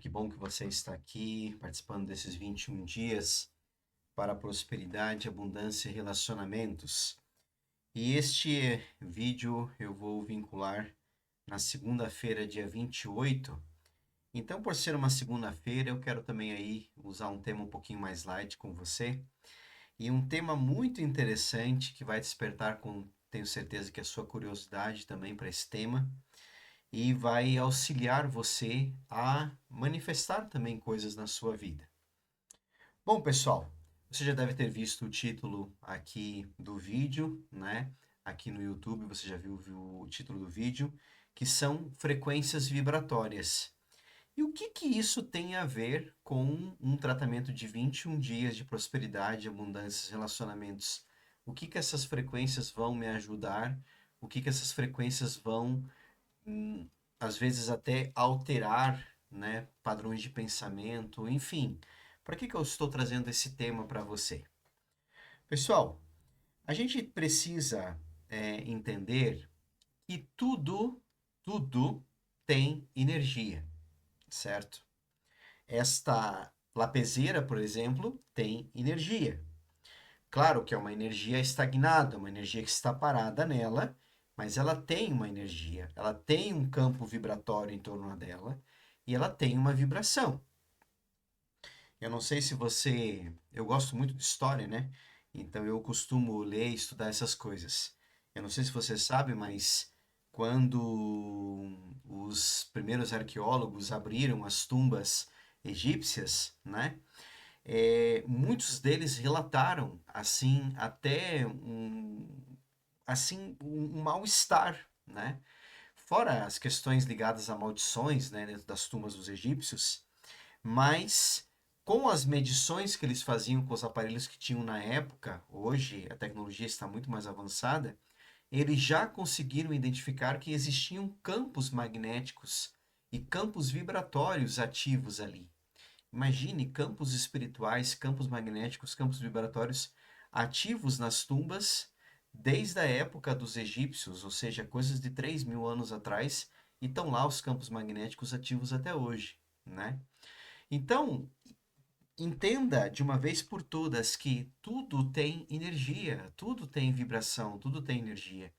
que bom que você está aqui participando desses 21 dias para a prosperidade, abundância e relacionamentos. E este vídeo eu vou vincular na segunda-feira, dia 28. Então, por ser uma segunda-feira, eu quero também aí usar um tema um pouquinho mais light com você. E um tema muito interessante que vai despertar, tenho certeza que a sua curiosidade também para esse tema e vai auxiliar você a manifestar também coisas na sua vida. Bom, pessoal, você já deve ter visto o título aqui do vídeo, né? Aqui no YouTube você já viu o título do vídeo, que são frequências vibratórias. E o que que isso tem a ver com um tratamento de 21 dias de prosperidade, abundância, relacionamentos? O que que essas frequências vão me ajudar? O que que essas frequências vão às vezes até alterar, né, padrões de pensamento, enfim. Para que eu estou trazendo esse tema para você? Pessoal, a gente precisa entender que tudo tem energia, certo? Esta lapiseira, por exemplo, tem energia. Claro que é uma energia estagnada, uma energia que está parada nela, mas ela tem uma energia, ela tem um campo vibratório em torno dela e ela tem uma vibração. Eu não sei se você. Eu gosto muito de história, né? Então eu costumo ler e estudar essas coisas. Eu não sei se você sabe, mas quando os primeiros arqueólogos abriram as tumbas egípcias, né? Muitos deles relataram assim até um mal-estar, né? Fora as questões ligadas a maldições, né, dentro das tumbas dos egípcios, mas com as medições que eles faziam com os aparelhos que tinham na época, hoje a tecnologia está muito mais avançada, eles já conseguiram identificar que existiam campos magnéticos e campos vibratórios ativos ali. Imagine campos espirituais, campos magnéticos, campos vibratórios ativos nas tumbas desde a época dos egípcios, ou seja, coisas de 3.000 anos atrás, e estão lá os campos magnéticos ativos até hoje, né? Então, entenda de uma vez por todas que tudo tem energia, tudo tem vibração, tudo tem energia.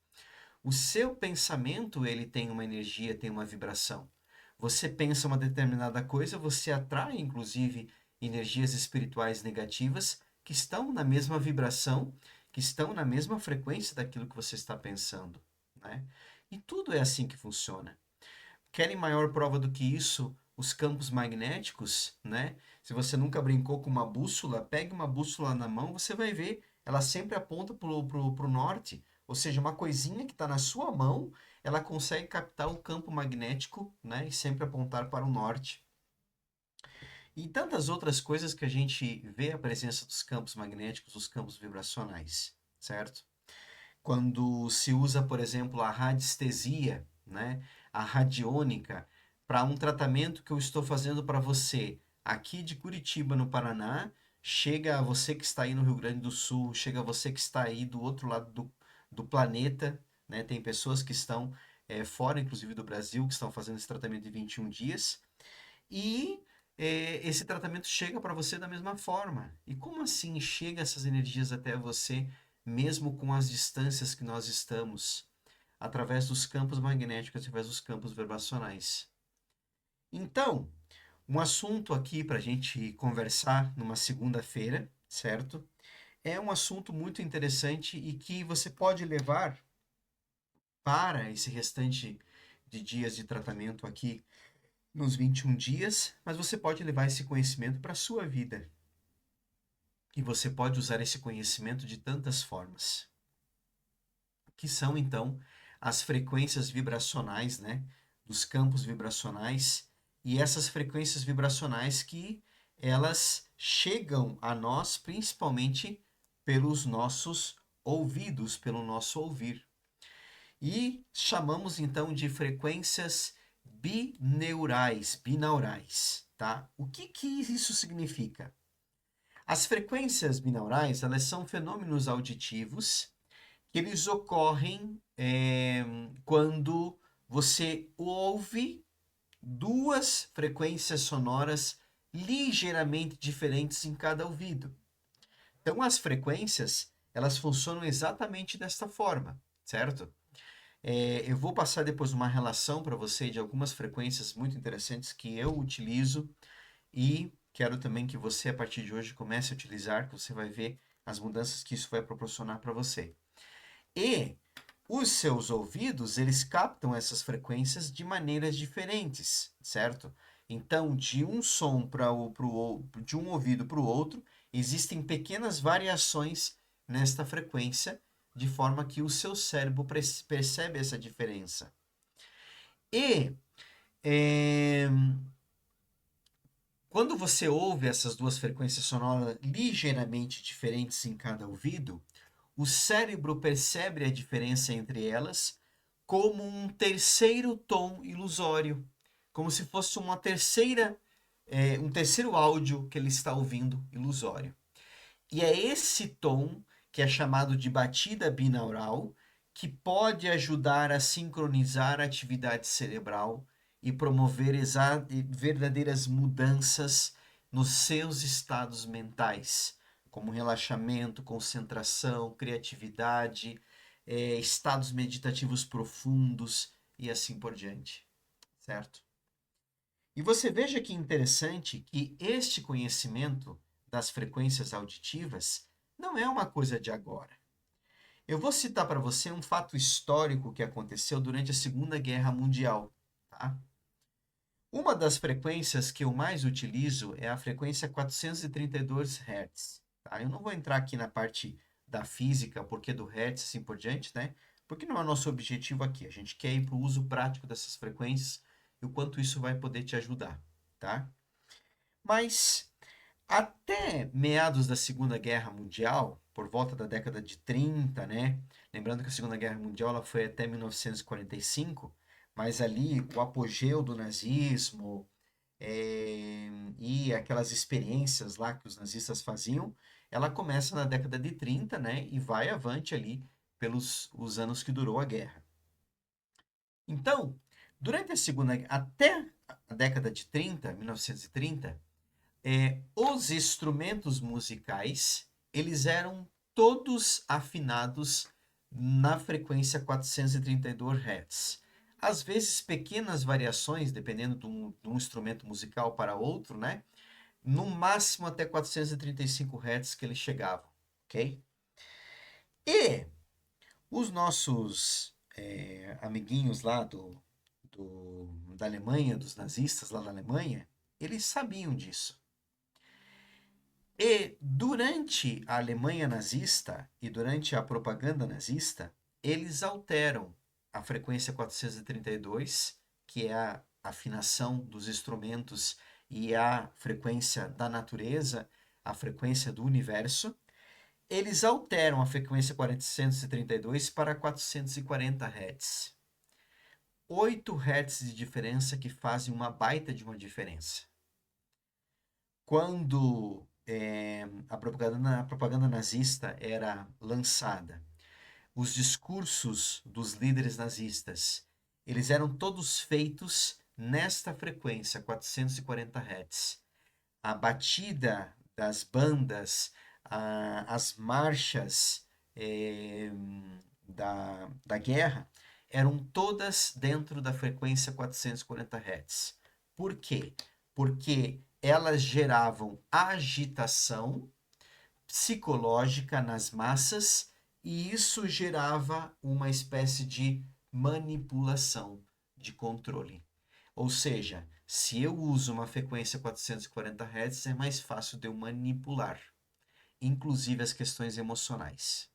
O seu pensamento, ele tem uma energia, tem uma vibração. Você pensa uma determinada coisa, você atrai, inclusive, energias espirituais negativas que estão na mesma vibração, que estão na mesma frequência daquilo que você está pensando, né? E tudo é assim que funciona. Querem maior prova do que isso? Os campos magnéticos, né? Se você nunca brincou com uma bússola, pegue uma bússola na mão, você vai ver, ela sempre aponta pro norte. Ou seja, uma coisinha que está na sua mão, ela consegue captar o campo magnético, né? E sempre apontar para o norte. E tantas outras coisas que a gente vê a presença dos campos magnéticos, dos campos vibracionais, certo? Quando se usa, por exemplo, a radiestesia, né, a radiônica, para um tratamento que eu estou fazendo para você aqui de Curitiba, no Paraná, chega a você que está aí no Rio Grande do Sul, chega a você que está aí do outro lado do planeta, né? Tem pessoas que estão fora, inclusive do Brasil, que estão fazendo esse tratamento de 21 dias, e esse tratamento chega para você da mesma forma. E como assim chega essas energias até você, mesmo com as distâncias que nós estamos, através dos campos magnéticos, através dos campos vibracionais? Então, um assunto aqui para a gente conversar numa segunda-feira, certo? É um assunto muito interessante e que você pode levar para esse restante de dias de tratamento aqui nos 21 dias, mas você pode levar esse conhecimento para a sua vida. E você pode usar esse conhecimento de tantas formas, que são então as frequências vibracionais, né, dos campos vibracionais, e essas frequências vibracionais que elas chegam a nós principalmente pelos nossos ouvidos, pelo nosso ouvir. E chamamos então de frequências binaurais, tá? O que que isso significa? As frequências binaurais, elas são fenômenos auditivos que eles ocorrem quando você ouve duas frequências sonoras ligeiramente diferentes em cada ouvido. Então, as frequências, elas funcionam exatamente desta forma, certo? Eu vou passar depois uma relação para você de algumas frequências muito interessantes que eu utilizo e quero também que você, a partir de hoje, comece a utilizar, que você vai ver as mudanças que isso vai proporcionar para você. E os seus ouvidos, eles captam essas frequências de maneiras diferentes, certo? Então, de um som de um ouvido para o outro, existem pequenas variações nesta frequência, de forma que o seu cérebro percebe essa diferença. E é, quando você ouve essas duas frequências sonoras ligeiramente diferentes em cada ouvido, o cérebro percebe a diferença entre elas como um terceiro tom ilusório, como se fosse um terceiro áudio que ele está ouvindo ilusório. E é esse tom que é chamado de batida binaural, que pode ajudar a sincronizar a atividade cerebral e promover verdadeiras mudanças nos seus estados mentais, como relaxamento, concentração, criatividade, estados meditativos profundos e assim por diante, certo? E você veja que interessante que este conhecimento das frequências auditivas não é uma coisa de agora. Eu vou citar para você um fato histórico que aconteceu durante a Segunda Guerra Mundial, tá? Uma das frequências que eu mais utilizo é a frequência 432 Hz. Tá? Eu não vou entrar aqui na parte da física, porquê do Hertz, assim por diante, né? Porque não é o nosso objetivo aqui. A gente quer ir para o uso prático dessas frequências e o quanto isso vai poder te ajudar, tá? Mas até meados da Segunda Guerra Mundial, por volta da década de 30, né? Lembrando que a Segunda Guerra Mundial ela foi até 1945, mas ali o apogeu do nazismo e aquelas experiências lá que os nazistas faziam, ela começa na década de 30, né? E vai avante ali pelos os anos que durou a guerra. Então, durante a Segunda até a década de 30, 1930, os instrumentos musicais, eles eram todos afinados na frequência 432 Hz. Às vezes, pequenas variações, dependendo de um instrumento musical para outro, né? No máximo até 435 Hz que eles chegavam, ok? E os nossos amiguinhos lá da Alemanha, dos nazistas lá da Alemanha, eles sabiam disso. E durante a Alemanha nazista e durante a propaganda nazista, eles alteram a frequência 432, que é a afinação dos instrumentos e a frequência da natureza, a frequência do universo. Eles alteram a frequência 432 para 440 Hz. 8 Hz de diferença que fazem uma baita de uma diferença. Quando a propaganda nazista era lançada, os discursos dos líderes nazistas, eles eram todos feitos nesta frequência, 440 Hz. A batida das bandas, as marchas da guerra, eram todas dentro da frequência 440 Hz. Por quê? Porque elas geravam agitação psicológica nas massas e isso gerava uma espécie de manipulação, de controle. Ou seja, se eu uso uma frequência 440 Hz, é mais fácil de eu manipular, inclusive as questões emocionais.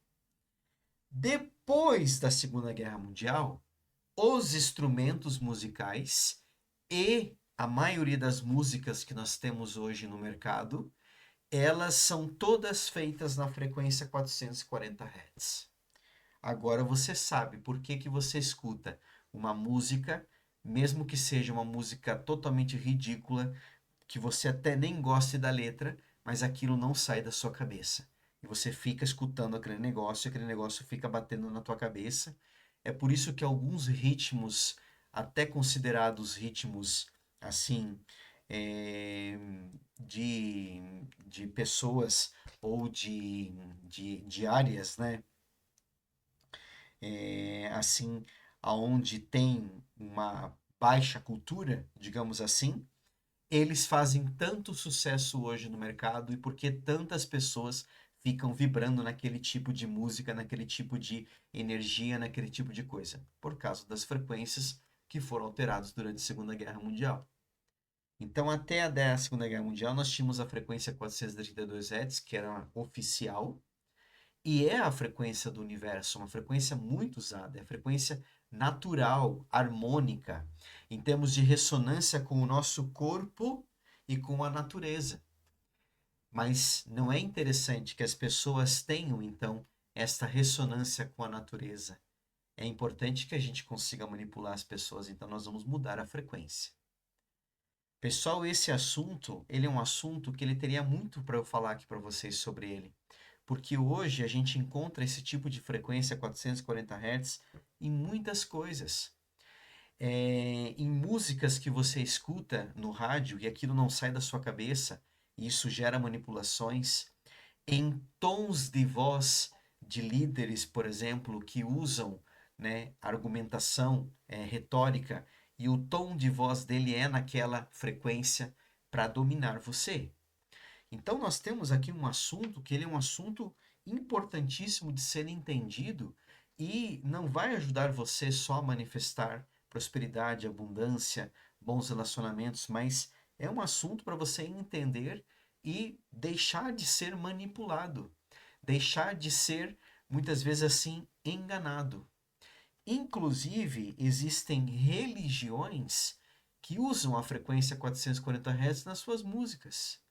Depois da Segunda Guerra Mundial, os instrumentos musicais e a maioria das músicas que nós temos hoje no mercado, elas são todas feitas na frequência 440 Hz. Agora você sabe por que que você escuta uma música, mesmo que seja uma música totalmente ridícula, que você até nem goste da letra, mas aquilo não sai da sua cabeça. E você fica escutando aquele negócio fica batendo na tua cabeça. É por isso que alguns ritmos, até considerados ritmos assim, é, de pessoas ou de áreas, né? Assim, aonde tem uma baixa cultura, digamos assim, eles fazem tanto sucesso hoje no mercado e porque tantas pessoas ficam vibrando naquele tipo de música, naquele tipo de energia, naquele tipo de coisa, por causa das frequências que foram alteradas durante a Segunda Guerra Mundial. Então, até a Segunda Guerra Mundial, nós tínhamos a frequência 432 Hz, que era oficial, e é a frequência do universo, uma frequência muito usada, é a frequência natural, harmônica, em termos de ressonância com o nosso corpo e com a natureza. Mas não é interessante que as pessoas tenham, então, esta ressonância com a natureza. É importante que a gente consiga manipular as pessoas, então nós vamos mudar a frequência. Pessoal, esse assunto, ele é um assunto que ele teria muito para eu falar aqui para vocês sobre ele. Porque hoje a gente encontra esse tipo de frequência 440 Hz em muitas coisas. Em músicas que você escuta no rádio e aquilo não sai da sua cabeça, e isso gera manipulações. Em tons de voz de líderes, por exemplo, que usam, né, argumentação, retórica, e o tom de voz dele é naquela frequência para dominar você. Então nós temos aqui um assunto que ele é um assunto importantíssimo de ser entendido e não vai ajudar você só a manifestar prosperidade, abundância, bons relacionamentos, mas é um assunto para você entender e deixar de ser manipulado, deixar de ser muitas vezes assim enganado. Inclusive, existem religiões que usam a frequência 440 Hz nas suas músicas.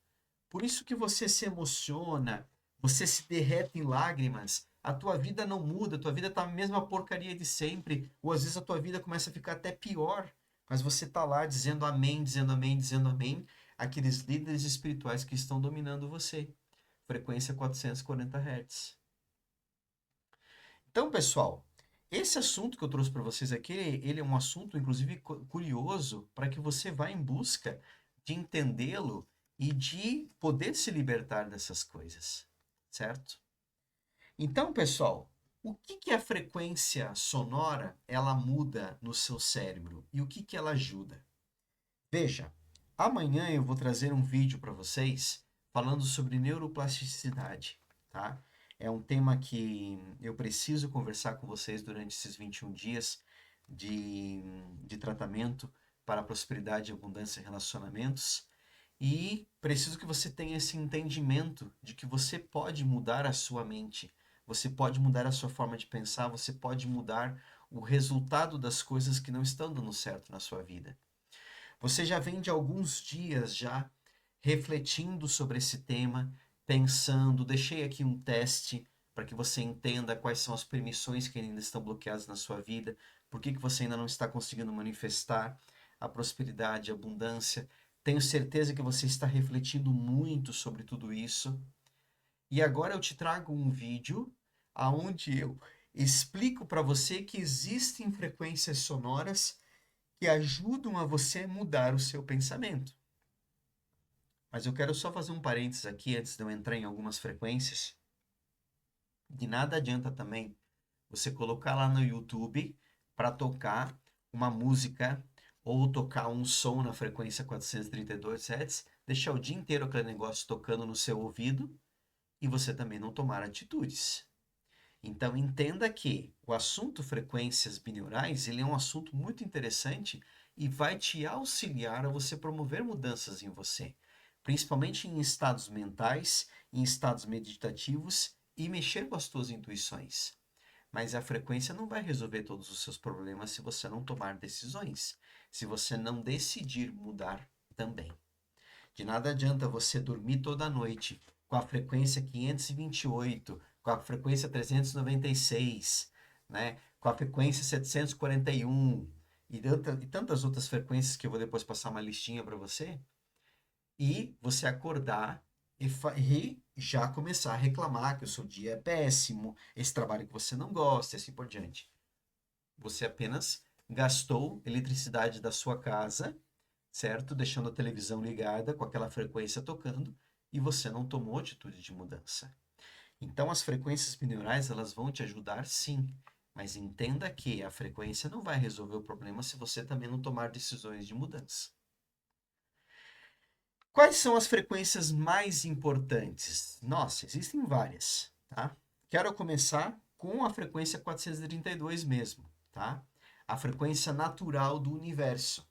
Por isso que você se emociona, você se derrete em lágrimas, a tua vida não muda, a tua vida tá a mesma porcaria de sempre, ou às vezes a tua vida começa a ficar até pior, mas você tá lá dizendo amém, dizendo amém, dizendo amém, aqueles líderes espirituais que estão dominando você. Frequência 440 Hz. Então, pessoal, esse assunto que eu trouxe para vocês aqui, ele é um assunto, inclusive, curioso, para que você vá em busca de entendê-lo e de poder se libertar dessas coisas, certo? Então, pessoal, o que que a frequência sonora ela muda no seu cérebro e o que que ela ajuda? Veja, amanhã eu vou trazer um vídeo para vocês falando sobre neuroplasticidade, tá? É um tema que eu preciso conversar com vocês durante esses 21 dias de, de tratamento para prosperidade, abundância e relacionamentos. E preciso que você tenha esse entendimento de que você pode mudar a sua mente, você pode mudar a sua forma de pensar, você pode mudar o resultado das coisas que não estão dando certo na sua vida. Você já vem de alguns dias já refletindo sobre esse tema, pensando, deixei aqui um teste para que você entenda quais são as permissões que ainda estão bloqueadas na sua vida, por que que você ainda não está conseguindo manifestar a prosperidade, a abundância. Tenho certeza que você está refletindo muito sobre tudo isso. E agora eu te trago um vídeo aonde eu explico para você que existem frequências sonoras que ajudam a você mudar o seu pensamento. Mas eu quero só fazer um parênteses aqui antes de eu entrar em algumas frequências. De nada adianta também você colocar lá no YouTube para tocar uma música ou tocar um som na frequência 432 Hz, deixar o dia inteiro aquele negócio tocando no seu ouvido e você também não tomar atitudes. Então entenda que o assunto frequências bineurais, ele é um assunto muito interessante e vai te auxiliar a você promover mudanças em você, principalmente em estados mentais, em estados meditativos e mexer com as tuas intuições. Mas a frequência não vai resolver todos os seus problemas se você não tomar decisões, se você não decidir mudar também. De nada adianta você dormir toda noite com a frequência 528, com a frequência 396, né? Com a frequência 741 e tantas outras frequências que eu vou depois passar uma listinha para você, e você acordar e já começar a reclamar que o seu dia é péssimo, esse trabalho que você não gosta e assim por diante. Você apenas gastou eletricidade da sua casa certo? Deixando a televisão ligada com aquela frequência tocando e você não tomou atitude de mudança. Então, as frequências binaurais, elas vão te ajudar sim, mas entenda que a frequência não vai resolver o problema se você também não tomar decisões de mudança. Quais são as frequências mais importantes? Nossa, existem várias, tá? Quero começar com a frequência 432 mesmo, tá? A frequência natural do universo.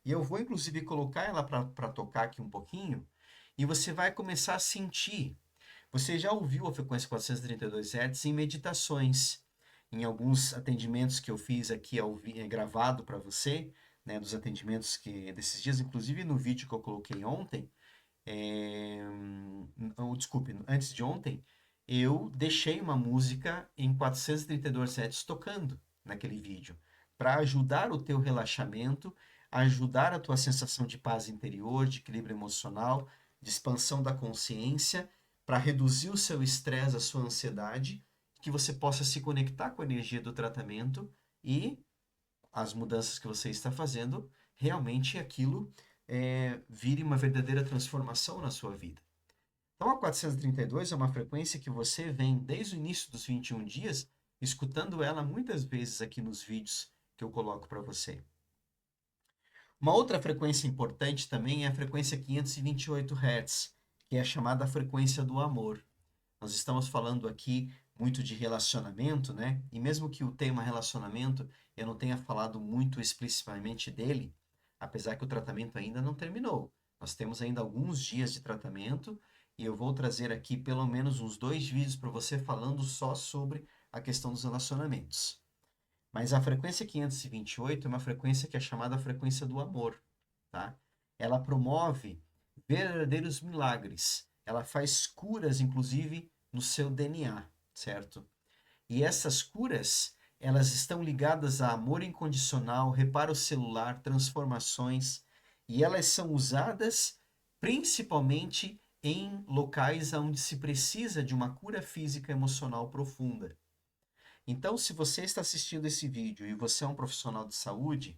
E eu vou inclusive colocar ela para tocar aqui um pouquinho, e você vai começar a sentir. Você já ouviu a frequência 432 Hz em meditações, em alguns atendimentos que eu fiz aqui gravado para você, né, dos atendimentos que desses dias, inclusive no vídeo que eu coloquei ontem, desculpe, antes de ontem, eu deixei uma música em 432 Hz tocando naquele vídeo, para ajudar o teu relaxamento, ajudar a tua sensação de paz interior, de equilíbrio emocional, de expansão da consciência, para reduzir o seu estresse, a sua ansiedade, que você possa se conectar com a energia do tratamento e as mudanças que você está fazendo, realmente aquilo vire uma verdadeira transformação na sua vida. Então, a 432 é uma frequência que você vem desde o início dos 21 dias, escutando ela muitas vezes aqui nos vídeos que eu coloco para você. Uma outra frequência importante também é a frequência 528 Hz, que é a chamada frequência do amor. Nós estamos falando aqui muito de relacionamento, né? E mesmo que o tema relacionamento eu não tenha falado muito explicitamente dele, apesar que o tratamento ainda não terminou. Nós temos ainda alguns dias de tratamento e eu vou trazer aqui pelo menos uns 2 vídeos para você falando só sobre a questão dos relacionamentos. Mas a frequência 528 é uma frequência que é chamada frequência do amor, tá? Ela promove verdadeiros milagres. Ela faz curas, inclusive, no seu DNA, certo? E essas curas, elas estão ligadas a amor incondicional, reparo celular, transformações, e elas são usadas principalmente em locais onde se precisa de uma cura física e emocional profunda. Então, se você está assistindo esse vídeo e você é um profissional de saúde,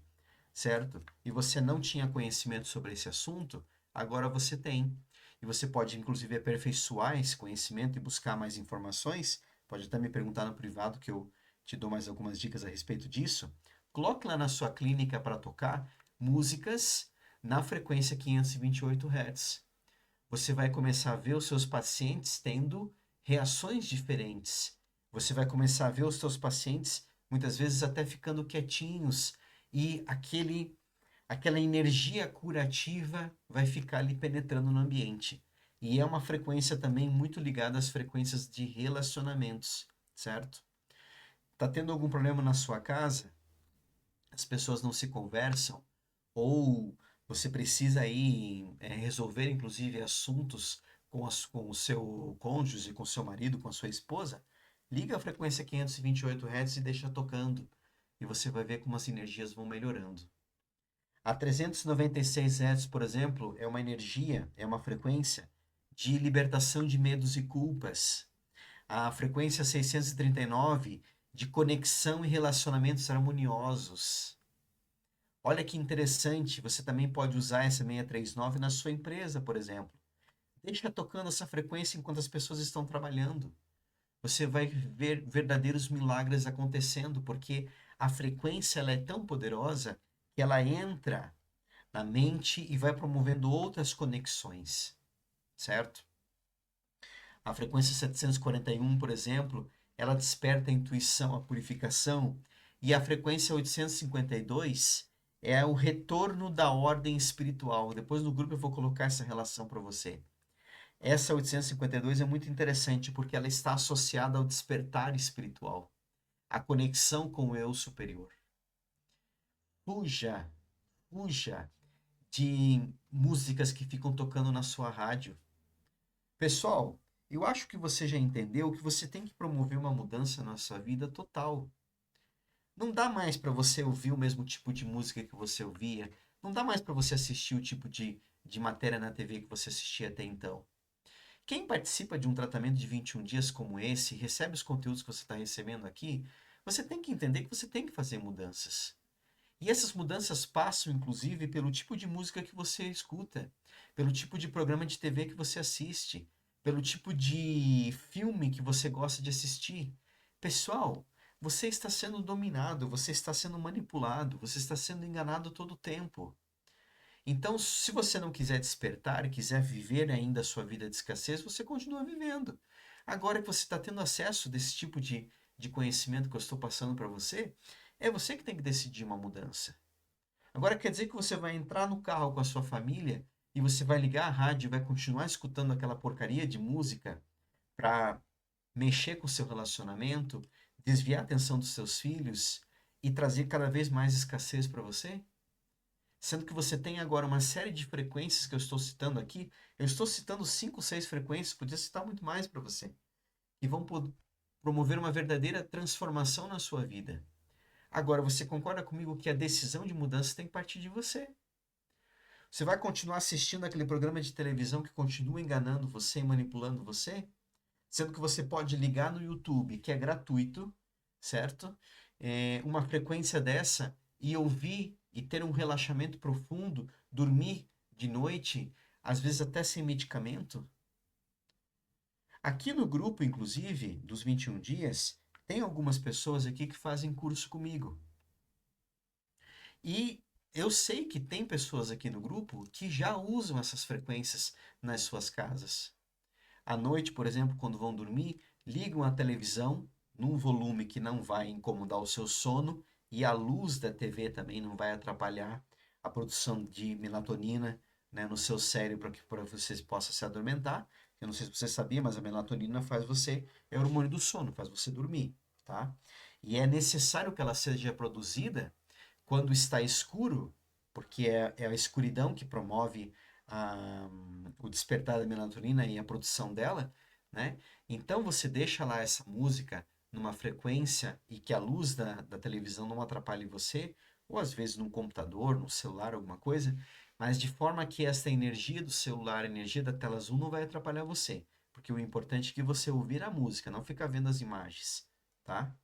certo? E você não tinha conhecimento sobre esse assunto, agora você tem. E você pode, inclusive, aperfeiçoar esse conhecimento e buscar mais informações. Pode até me perguntar no privado que eu te dou mais algumas dicas a respeito disso. Coloque lá na sua clínica para tocar músicas na frequência 528 Hz. Você vai começar a ver os seus pacientes tendo reações diferentes. Você vai começar a ver os seus pacientes muitas vezes até ficando quietinhos e aquela energia curativa vai ficar ali penetrando no ambiente. E é uma frequência também muito ligada às frequências de relacionamentos, certo? Tá tendo algum problema na sua casa? As pessoas não se conversam? Ou você precisa aí resolver, inclusive, assuntos com o seu cônjuge, com o seu marido, com a sua esposa? Liga a frequência 528 Hz e deixa tocando. E você vai ver como as energias vão melhorando. A 396 Hz, por exemplo, é uma energia, é uma frequência de libertação de medos e culpas. A frequência 639 de conexão e relacionamentos harmoniosos. Olha que interessante, você também pode usar essa 639 na sua empresa, por exemplo. Deixa tocando essa frequência enquanto as pessoas estão trabalhando. Você vai ver verdadeiros milagres acontecendo, porque a frequência ela é tão poderosa que ela entra na mente e vai promovendo outras conexões, certo? A frequência 741, por exemplo, ela desperta a intuição, a purificação, e a frequência 852 é o retorno da ordem espiritual. Depois no grupo eu vou colocar essa relação para você. Essa 852 é muito interessante porque ela está associada ao despertar espiritual, à conexão com o eu superior. Fuja, fuja de músicas que ficam tocando na sua rádio. Pessoal, eu acho que você já entendeu que você tem que promover uma mudança na sua vida total. Não dá mais para você ouvir o mesmo tipo de música que você ouvia. Não dá mais para você assistir o tipo de matéria na TV que você assistia até então. Quem participa de um tratamento de 21 dias como esse, recebe os conteúdos que você está recebendo aqui, você tem que entender que você tem que fazer mudanças. E essas mudanças passam, inclusive, pelo tipo de música que você escuta, pelo tipo de programa de TV que você assiste, pelo tipo de filme que você gosta de assistir. Pessoal, você está sendo dominado, você está sendo manipulado, você está sendo enganado todo o tempo. Então, se você não quiser despertar e quiser viver ainda a sua vida de escassez, você continua vivendo. Agora que você está tendo acesso desse tipo de conhecimento que eu estou passando para você, é você que tem que decidir uma mudança. Agora quer dizer que você vai entrar no carro com a sua família e você vai ligar a rádio e vai continuar escutando aquela porcaria de música para mexer com o seu relacionamento, desviar a atenção dos seus filhos e trazer cada vez mais escassez para você? Sendo que você tem agora uma série de frequências que eu estou citando aqui, eu estou citando 5, 6 frequências, podia citar muito mais para você, e vão promover uma verdadeira transformação na sua vida. Agora, você concorda comigo que a decisão de mudança tem que partir de você? Você vai continuar assistindo aquele programa de televisão que continua enganando você e manipulando você? Sendo que você pode ligar no YouTube, que é gratuito, certo? Uma frequência dessa e ouvir e ter um relaxamento profundo, dormir de noite, às vezes até sem medicamento. Aqui no grupo, inclusive, dos 21 dias, tem algumas pessoas aqui que fazem curso comigo. E eu sei que tem pessoas aqui no grupo que já usam essas frequências nas suas casas. À noite, por exemplo, quando vão dormir, ligam a televisão num volume que não vai incomodar o seu sono e a luz da TV também não vai atrapalhar a produção de melatonina, né, no seu cérebro para que você possa se adormentar. Eu não sei se você sabia, mas a melatonina faz você, é o hormônio do sono, faz você dormir, tá? E é necessário que ela seja produzida quando está escuro, porque é a escuridão que promove o despertar da melatonina e a produção dela, né? Então você deixa lá essa música numa frequência e que a luz da televisão não atrapalhe você, ou às vezes num computador, no celular, alguma coisa, mas de forma que essa energia do celular, a energia da tela azul não vai atrapalhar você, porque o importante é que você ouvir a música, não ficar vendo as imagens, tá?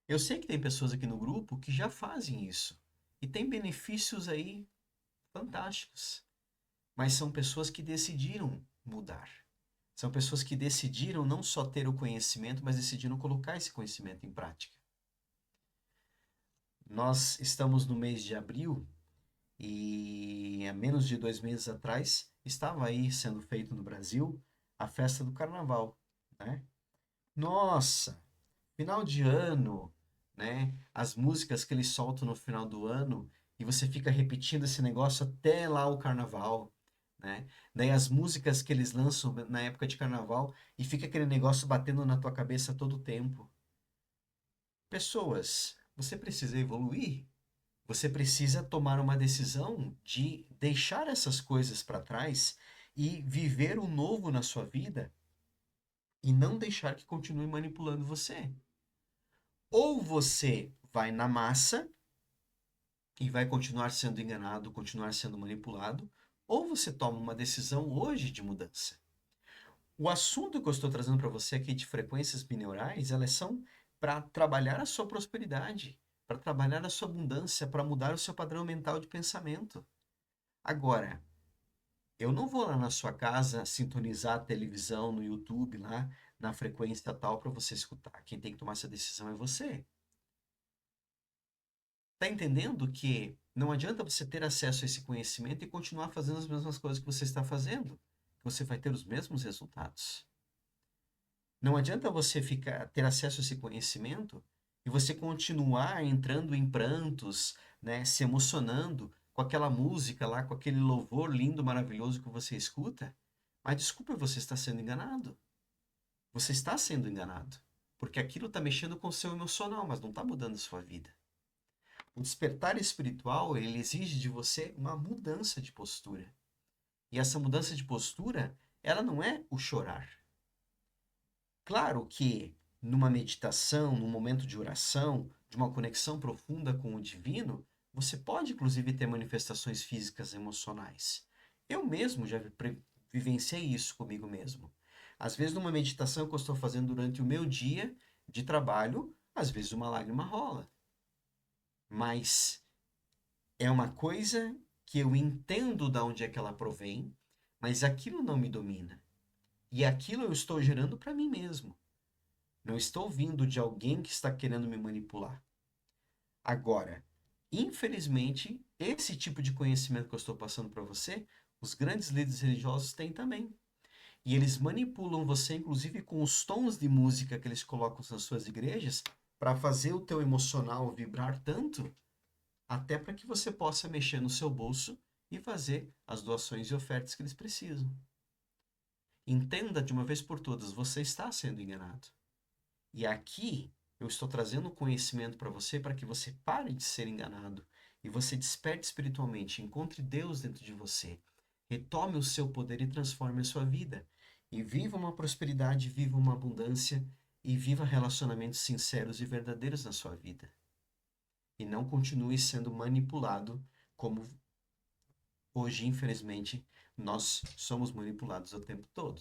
Eu sei que tem pessoas aqui no grupo que já fazem isso e tem benefícios aí fantásticos, mas são pessoas que decidiram mudar. São pessoas que decidiram não só ter o conhecimento, mas decidiram colocar esse conhecimento em prática. Nós estamos no mês de abril e há menos de 2 meses atrás estava aí sendo feito no Brasil a festa do Carnaval, né? Nossa, final de ano, né? As músicas que eles soltam no final do ano e você fica repetindo esse negócio até lá o carnaval, né? Daí as músicas que eles lançam na época de carnaval e fica aquele negócio batendo na tua cabeça todo o tempo. Pessoas, você precisa evoluir. Você precisa tomar uma decisão de deixar essas coisas para trás e viver o novo na sua vida e não deixar que continue manipulando você. Ou você vai na massa e vai continuar sendo enganado, continuar sendo manipulado, ou você toma uma decisão hoje de mudança. O assunto que eu estou trazendo para você aqui de frequências bineurais, elas são para trabalhar a sua prosperidade, para trabalhar a sua abundância, para mudar o seu padrão mental de pensamento. Agora, eu não vou lá na sua casa sintonizar a televisão no YouTube lá na frequência tal para você escutar. Quem tem que tomar essa decisão é você. Tá entendendo que não adianta você ter acesso a esse conhecimento e continuar fazendo as mesmas coisas que você está fazendo, que você vai ter os mesmos resultados. Não adianta você ter acesso a esse conhecimento e você continuar entrando em prantos, né, se emocionando com aquela música lá, com aquele louvor lindo, maravilhoso que você escuta. Mas desculpa, você está sendo enganado. Você está sendo enganado, porque aquilo está mexendo com o seu emocional, mas não está mudando a sua vida. O despertar espiritual, ele exige de você uma mudança de postura. E essa mudança de postura, ela não é o chorar. Claro que numa meditação, num momento de oração, de uma conexão profunda com o divino, você pode inclusive ter manifestações físicas e emocionais. Eu mesmo já vivenciei isso comigo mesmo. Às vezes, numa meditação que eu estou fazendo durante o meu dia de trabalho, às vezes uma lágrima rola. mas é uma coisa que eu entendo de onde é que ela provém, mas aquilo não me domina. E aquilo eu estou gerando para mim mesmo. Não estou vindo de alguém que está querendo me manipular. Agora, infelizmente, esse tipo de conhecimento que eu estou passando para você, os grandes líderes religiosos têm também. E eles manipulam você, inclusive, com os tons de música que eles colocam nas suas igrejas, para fazer o teu emocional vibrar tanto, até para que você possa mexer no seu bolso e fazer as doações e ofertas que eles precisam. Entenda de uma vez por todas, você está sendo enganado. E aqui eu estou trazendo conhecimento para você para que você pare de ser enganado e você desperte espiritualmente, encontre Deus dentro de você, retome o seu poder e transforme a sua vida. E viva uma prosperidade, viva uma abundância e viva relacionamentos sinceros e verdadeiros na sua vida. E não continue sendo manipulado como hoje, infelizmente, nós somos manipulados o tempo todo.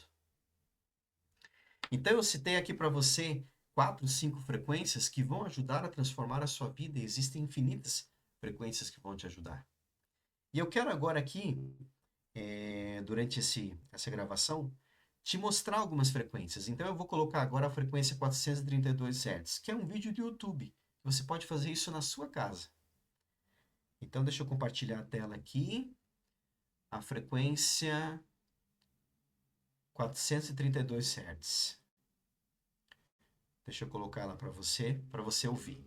Então eu citei aqui para você 4, 5 frequências que vão ajudar a transformar a sua vida, e existem infinitas frequências que vão te ajudar. E eu quero agora aqui, durante essa gravação, te mostrar algumas frequências. Então eu vou colocar agora a frequência 432 Hz, que é um vídeo do YouTube. Você pode fazer isso na sua casa. Então deixa eu compartilhar a tela aqui. A frequência 432 Hz. Deixa eu colocar ela para você ouvir.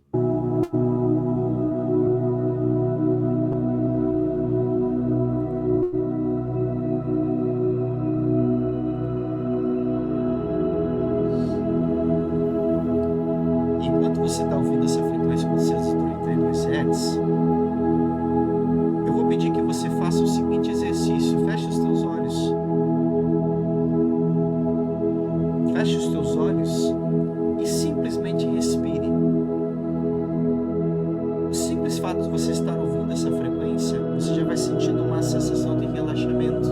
Enquanto você está ouvindo essa frequência 432 Hz, eu vou pedir que você faça o seguinte exercício. Feche os teus olhos. Feche os teus olhos e simplesmente respire. O simples fato de você estar ouvindo essa frequência, você já vai sentindo uma sensação de relaxamento.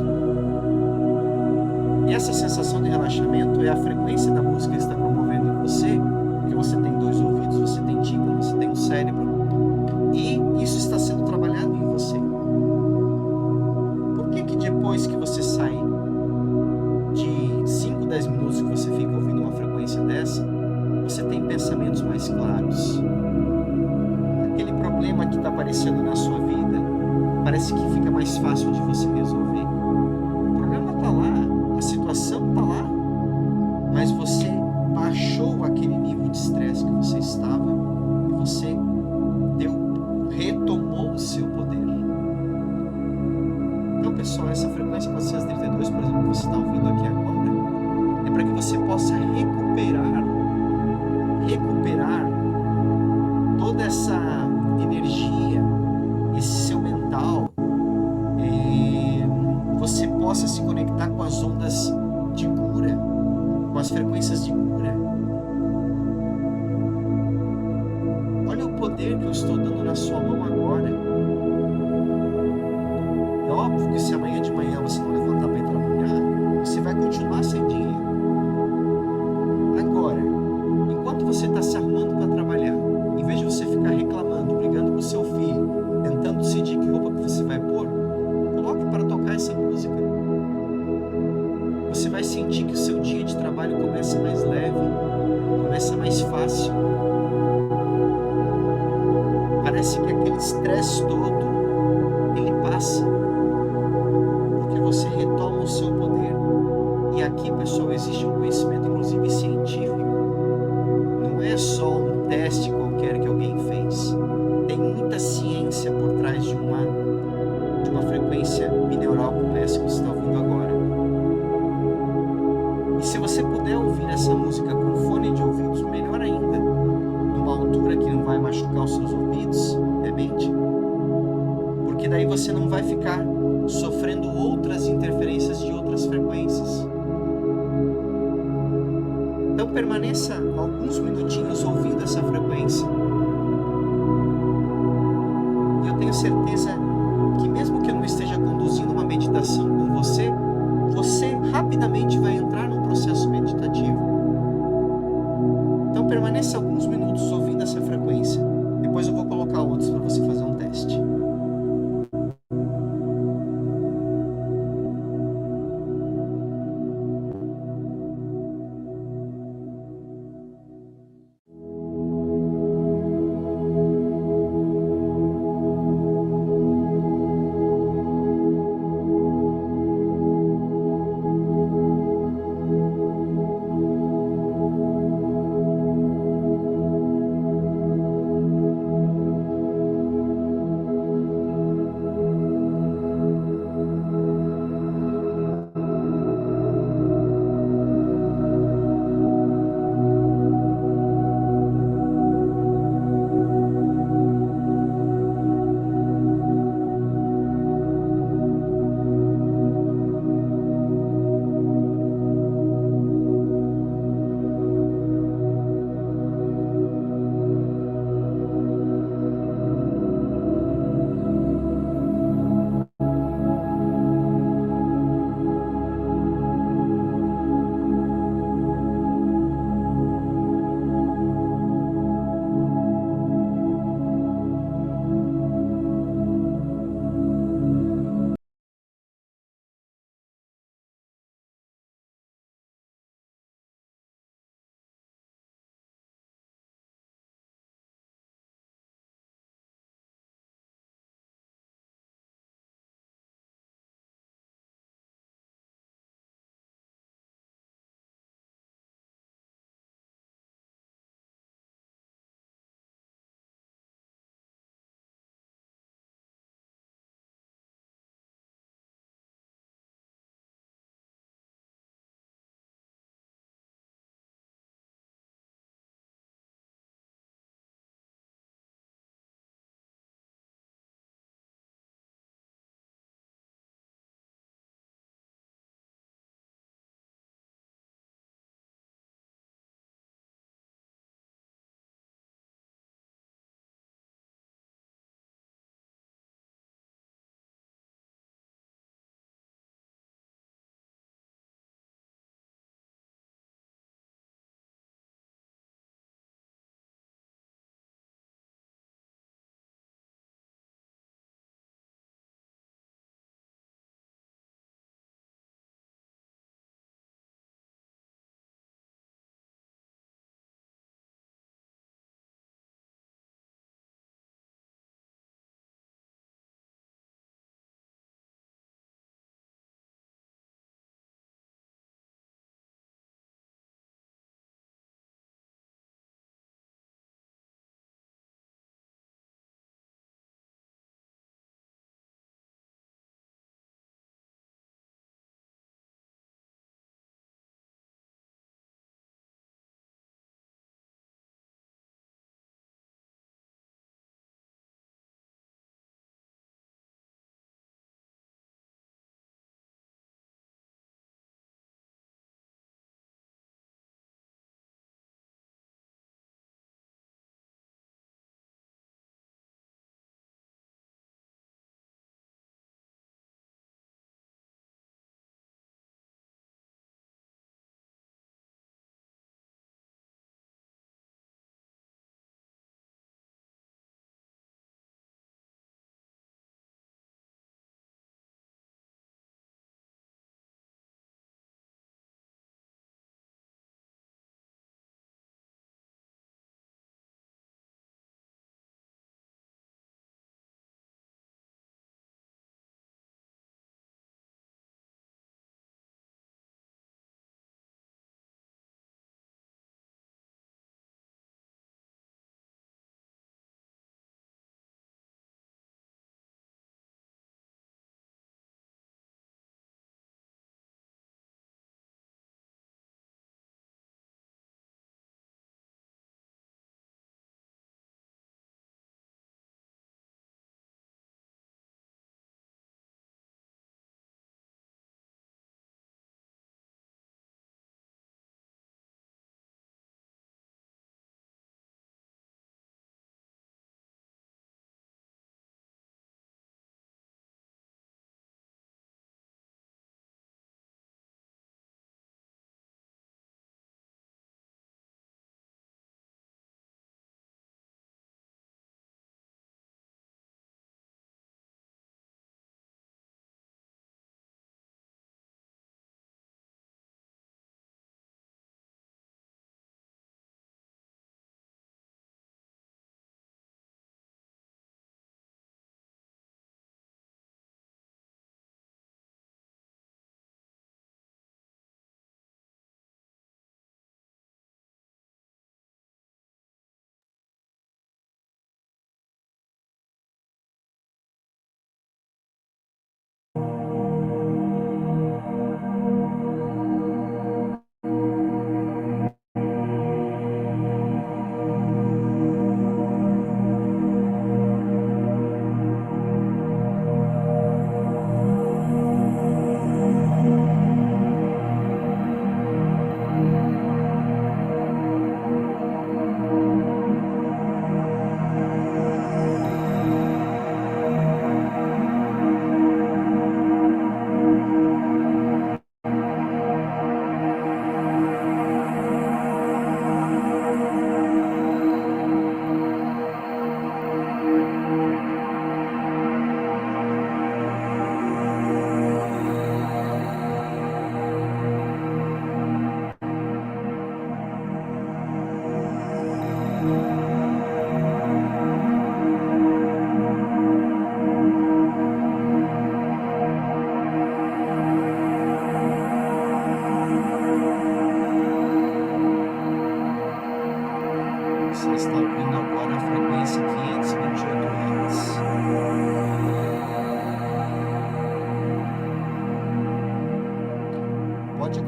E essa sensação de relaxamento é a frequência da música que está promovendo em você, porque você tem 2 ouvidos, você tem tímpano, você tem um cérebro, e isso está sendo trabalhado em você. Por que que depois que você sai de 5, 10 minutos que você fica ouvindo uma frequência dessa, você tem pensamentos mais claros? Aquele problema que está aparecendo na sua vida, parece que fica mais fácil de você resolver. O problema está lá, a situação está lá, mas você baixou aquele nível de estresse que você estava e você retomou o seu poder. Então, pessoal, essa frequência 432, por exemplo, que você está ouvindo aqui agora, é para que você possa recuperar toda essa energia, esse seu mental, você possa se conectar com as ondas de cura, com as frequências de cura. Olha o poder que eu estou dando na sua mão agora. É óbvio que se amanhã de manhã você não levantar para ir trabalhar, você vai continuar sem dinheiro. Agora, enquanto você está se arrumando para trabalhar, em vez de você ficar reclamando, brigando com o seu filho, tentando decidir que roupa que você vai pôr, coloque para tocar essa música. Você vai sentir que o seu dia de trabalho começa mais leve, começa mais fácil. Parece que aquele estresse todo, ele passa, porque você retoma o seu poder. E aqui, pessoal, existe um conhecimento, inclusive científico. Não é só um teste qualquer que alguém fez. Tem muita ciência por trás de uma frequência binaural como essa que você está ouvindo agora. E se você puder ouvir essa música com fone de ouvidos, melhor ainda, numa altura que não vai machucar os seus ouvidos, obviamente, porque daí você não vai ficar sofrendo outras interferências de outras frequências. Então permaneça alguns minutinhos ouvindo essa frequência. E eu tenho certeza que mesmo que eu não esteja conduzindo uma meditação com você, você rapidamente vai entrar num processo meditativo. Então permaneça alguns minutos ouvindo essa frequência. Depois eu vou colocar outros para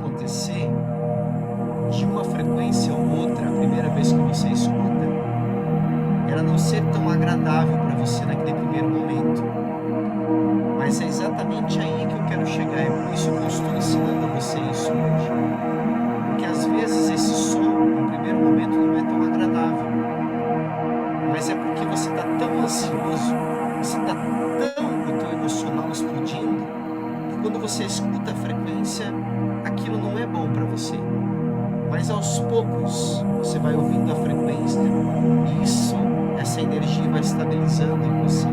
acontecer de uma frequência ou outra, a primeira vez que você escuta, ela não ser tão agradável para você naquele primeiro momento. Mas é exatamente aí que eu quero chegar, é por isso que eu estou ensinando a você isso hoje. Porque às vezes esse som, no primeiro momento, não é tão agradável. Mas é porque você está tão ansioso, você está tão, o teu emocional explodindo, que quando você escuta a frequência, aquilo não é bom para você. Mas aos poucos, você vai ouvindo a frequência e isso, essa energia vai estabilizando em você.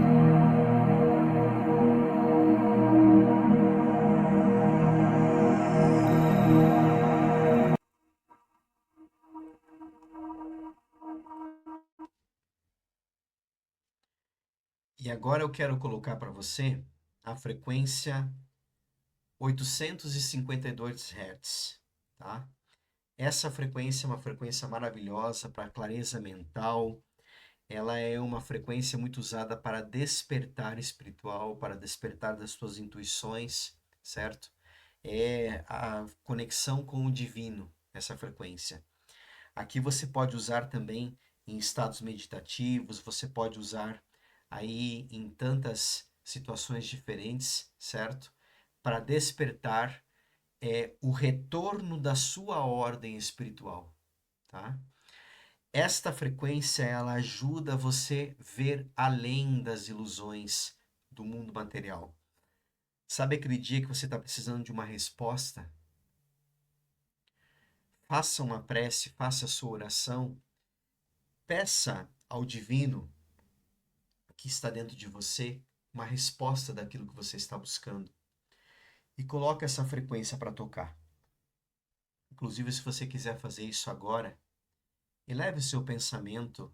E agora eu quero colocar para você a frequência 852 Hz, tá? Essa frequência é uma frequência maravilhosa para clareza mental. Ela é uma frequência muito usada para despertar espiritual, para despertar das suas intuições, certo? É a conexão com o divino, essa frequência. Aqui você pode usar também em estados meditativos, você pode usar aí em tantas situações diferentes, certo? Para despertar o retorno da sua ordem espiritual, tá? Esta frequência ela ajuda você ver além das ilusões do mundo material. Sabe aquele dia que você está precisando de uma resposta? Faça uma prece, faça a sua oração, peça ao divino que está dentro de você uma resposta daquilo que você está buscando e coloque essa frequência para tocar. Inclusive, se você quiser fazer isso agora, eleve o seu pensamento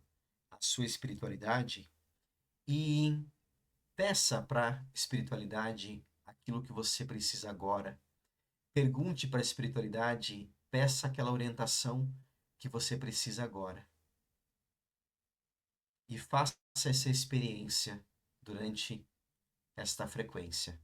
à sua espiritualidade e peça para a espiritualidade aquilo que você precisa agora. Pergunte para a espiritualidade, peça aquela orientação que você precisa agora. E faça essa experiência durante esta frequência.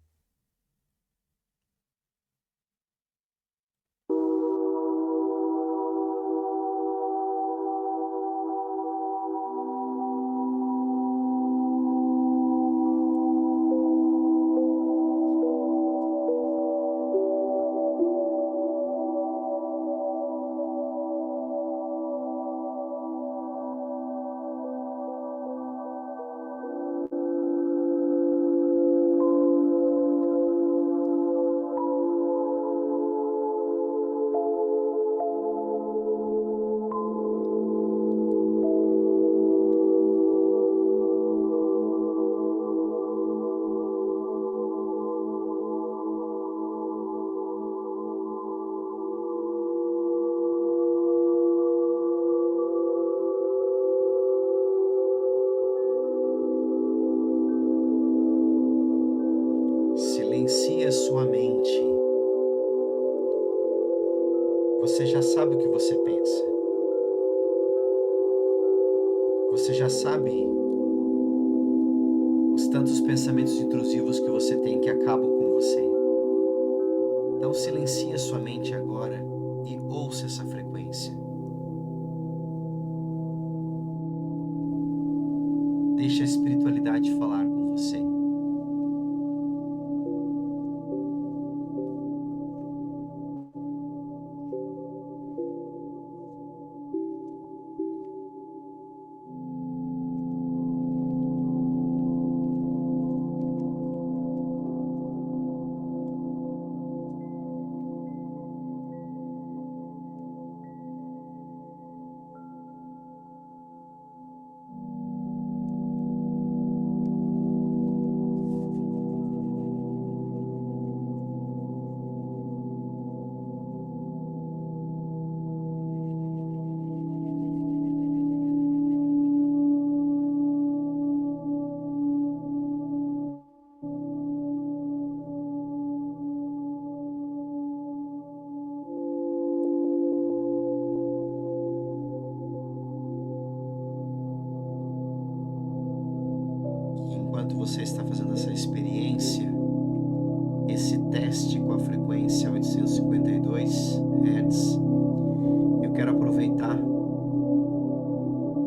Silencie a sua mente. Você já sabe o que você pensa. Você já sabe os tantos pensamentos intrusivos que você tem que acabam com você. Então silencie a sua mente agora e ouça essa frequência. Deixe a espiritualidade falar com você. Enquanto você está fazendo essa experiência, esse teste com a frequência 852, Hz, eu quero aproveitar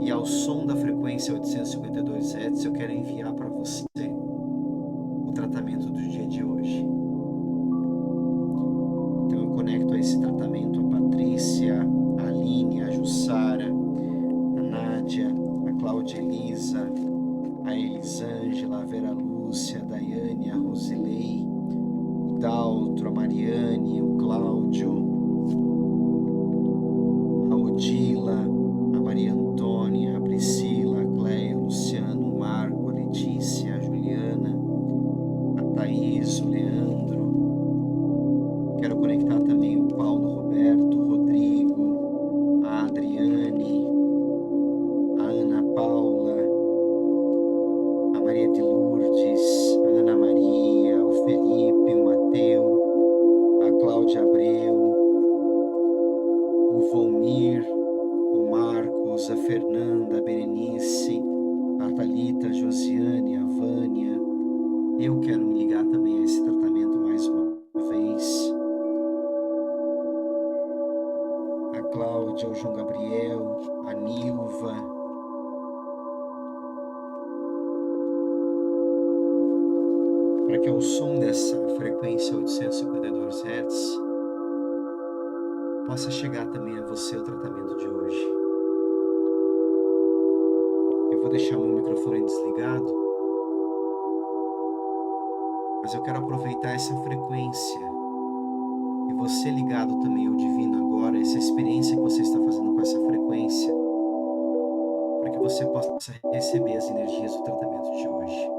e ao som da frequência 852 Hz eu quero enviar para você o tratamento do dia de hoje. Então eu conecto a esse tratamento a Patrícia, a Aline, a Jussara, a Nádia, a Cláudia Elisa, a Elisângela, a Vera Lúcia, a Daiane, a Rosilei, o Daltro, a Mariane, o Cláudio, a Odila, a Maria Antônia, a Priscila, a Cleia, o Luciano, o Marco, a Letícia, a Juliana, a Thaís, o Leandro. Quero conectar também o Paulo Roberto, o Rodrigo, a Adriane, a Ana Paula, a Maria de Lourdes, a Ana Maria, o Felipe, o Mateu, a Cláudia Abreu, o Volmir, o Marcos, a Fernanda, a Berenice, a Thalita, a Josiane, a Vânia. Eu quero me ligar também a esse tratamento mais uma vez. A Cláudia, o João Gabriel, a Nilva, para que ao som dessa frequência 852 Hz possa chegar também a você o tratamento de hoje. Eu vou deixar meu microfone desligado, mas eu quero aproveitar essa frequência e você ligado também ao divino agora, essa experiência que você está fazendo com essa frequência, para que você possa receber as energias do tratamento de hoje.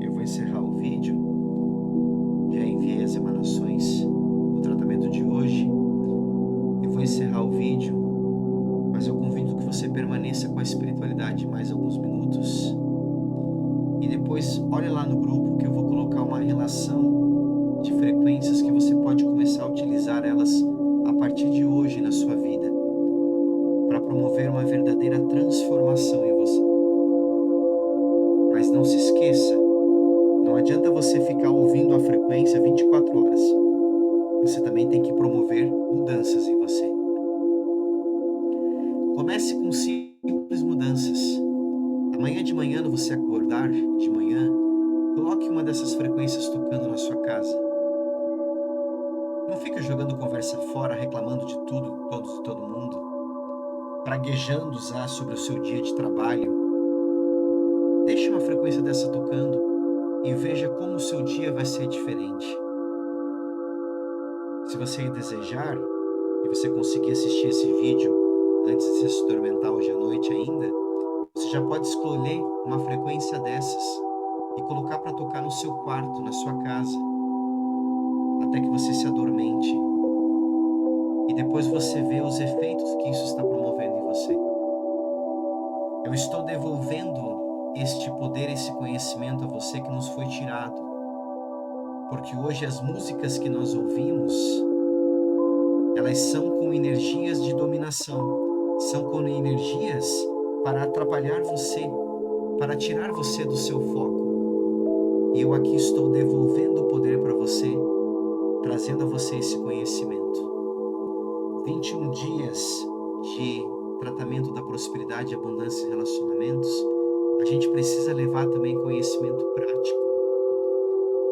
Eu vou encerrar o vídeo, já enviei as emanações do tratamento de hoje. Eu vou encerrar o vídeo, mas eu convido que você permaneça com a espiritualidade mais alguns minutos. E depois olhe lá no grupo que eu vou colocar uma relação de frequências que você pode começar a utilizar elas a partir de hoje na sua vida, para promover uma verdadeira transformação em você. Mas não se esqueça, não adianta você ficar ouvindo a frequência 24 horas. Você também tem que promover mudanças em você. Comece com simples mudanças. Amanhã de manhã, quando você acordar de manhã, coloque uma dessas frequências tocando na sua casa. Não fique jogando conversa fora, reclamando de tudo, todos e todo mundo, praguejando já sobre o seu dia de trabalho. Deixe uma frequência dessa tocando e veja como o seu dia vai ser diferente. Se você desejar e você conseguir assistir esse vídeo antes de se dormentar hoje à noite ainda, você já pode escolher uma frequência dessas e colocar para tocar no seu quarto, na sua casa, até que você se adormente. E depois você vê os efeitos que isso está promovendo em você. Eu estou devolvendo este poder, esse conhecimento a você que nos foi tirado. Porque hoje as músicas que nós ouvimos, elas são com energias de dominação, são com energias para atrapalhar você, para tirar você do seu foco. E eu aqui estou devolvendo o poder para você, trazendo a você esse conhecimento. 21 dias de tratamento da prosperidade, abundância e relacionamentos, a gente precisa levar também conhecimento prático.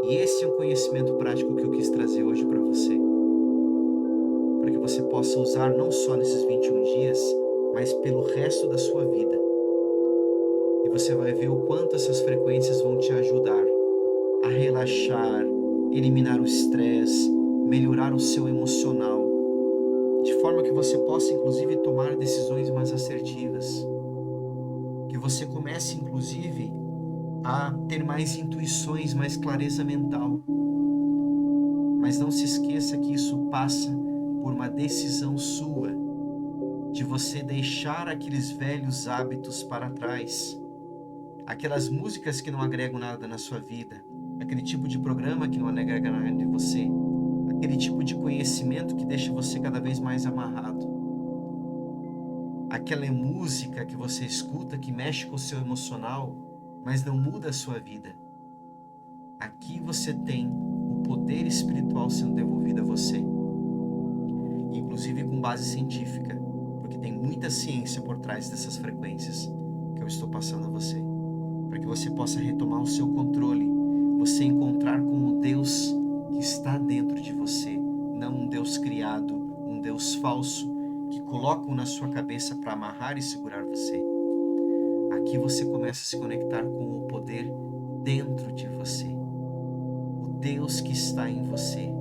E esse é um conhecimento prático que eu quis trazer hoje para você. Para que você possa usar não só nesses 21 dias, mas pelo resto da sua vida. E você vai ver o quanto essas frequências vão te ajudar a relaxar, eliminar o estresse, melhorar o seu emocional, de forma que você possa, inclusive, tomar decisões mais assertivas. Que você comece, inclusive, a ter mais intuições, mais clareza mental. Mas não se esqueça que isso passa por uma decisão sua, de você deixar aqueles velhos hábitos para trás, aquelas músicas que não agregam nada na sua vida, aquele tipo de programa que não agrega nada em você, aquele tipo de conhecimento que deixa você cada vez mais amarrado, aquela música que você escuta que mexe com o seu emocional, mas não muda a sua vida. Aqui você tem o poder espiritual sendo devolvido a você, inclusive com base científica, porque tem muita ciência por trás dessas frequências que eu estou passando a você, para que você possa retomar o seu controle, você encontrar com o Deus que está dentro de você, não um Deus criado, um Deus falso, que colocam na sua cabeça para amarrar e segurar você. Aqui você começa a se conectar com o poder dentro de você, o Deus que está em você.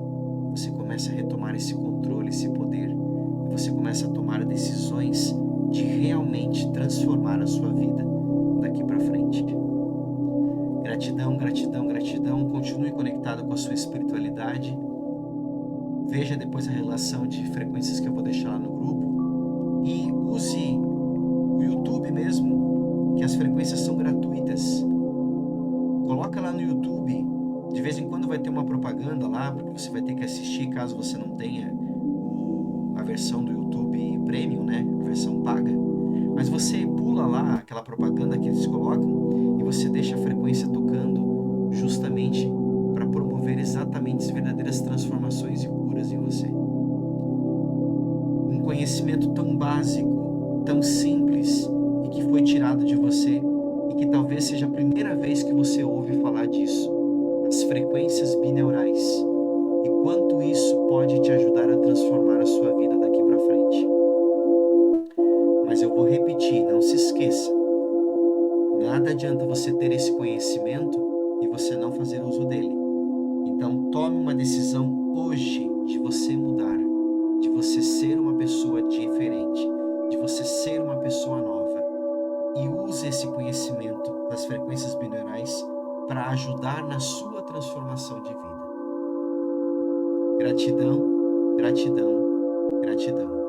Você começa a retomar esse controle, esse poder, e você começa a tomar decisões de realmente transformar a sua vida daqui para frente. Gratidão, gratidão, gratidão. Continue conectado com a sua espiritualidade. Veja depois a relação de frequências que eu vou deixar lá no grupo. E use o YouTube mesmo, que as frequências são gratuitas. Coloca lá no YouTube. De vez em quando vai ter uma propaganda lá, porque você vai ter que assistir caso você não tenha a versão do YouTube Premium, né? A versão paga. Mas você pula lá aquela propaganda que eles colocam e você deixa a frequência tocando justamente para promover exatamente as verdadeiras transformações e curas em você. Um conhecimento tão básico, tão simples e que foi tirado de você e que talvez seja a primeira vez que você ouve falar disso. As frequências bineurais e quanto isso pode te ajudar a transformar a sua vida daqui para frente. Mas eu vou repetir, não se esqueça. Nada adianta você ter esse conhecimento e você não fazer uso dele. Então tome uma decisão hoje de você mudar, de você ser uma pessoa diferente, de você ser uma pessoa nova. E use esse conhecimento das frequências binaurais para ajudar na sua transformação de vida. Gratidão, gratidão, gratidão.